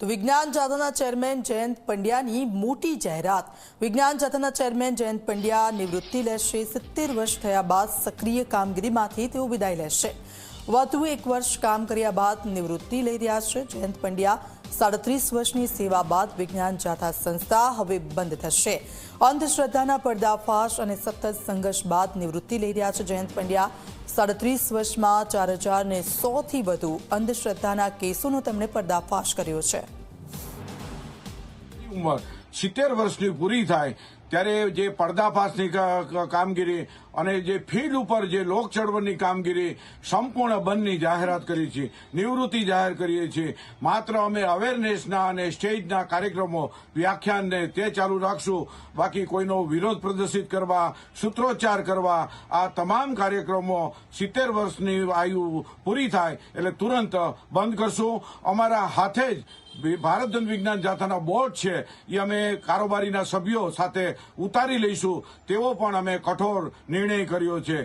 તો વિજ્ઞાન જાથાના ચેરમેન જયંત પંડ્યાની મોટી જાહેરાત। વિજ્ઞાન જાથાના ચેરમેન જયંત પંડ્યા નિવૃત્તિ લેશે। 70 વર્ષ થયા બાદ સક્રિય કામગીરીમાંથી તેઓ વિદાય લેશે। વધુ એક વર્ષ કામ કર્યા બાદ નિવૃત્તિ લઈ રહ્યા છે જયંત પંડ્યા। 37 વર્ષની સેવા બાદ વિજ્ઞાન જાથા સંસ્થા હવે બંધ થશે। અંધશ્રદ્ધાના પર્દાફાશ અને સતત સંઘર્ષ બાદ નિવૃત્તિ લઈ રહ્યા છે જયંત પંડ્યા। 37 વર્ષમાં 4100થી વધુ અંધશ્રદ્ધાના કેસોનો તેમણે પર્દાફાશ કર્યો છે। ઉંમર 70 વર્ષની પૂરી થાય ત્યારે જે પર્દાફાશની કામગીરી અને જે ફીલ્ડ ઉપર જે લોક ચળવળની કામગીરી સંપૂર્ણ બંધની જાહેરાત કરી છે, નિવૃત્તિ જાહેર કરીએ છીએ। માત્ર અમે અવેરનેસના અને સ્ટેજના કાર્યક્રમો વ્યાખ્યાનને તે ચાલુ રાખશું। બાકી કોઈનો વિરોધ પ્રદર્શિત કરવા, સૂત્રોચ્ચાર કરવા, આ તમામ કાર્યક્રમો 70 વર્ષની આયુ પૂરી થાય એટલે તુરંત બંધ કરશું। અમારા હાથે જ ભારત જન વિજ્ઞાન જાથાના બોર્ડ છે એ અમે કારોબારીના સભ્યો સાથે ઉતારી લઈશું તેવો પણ અમે કઠોર નિર્ણય કર્યો છે।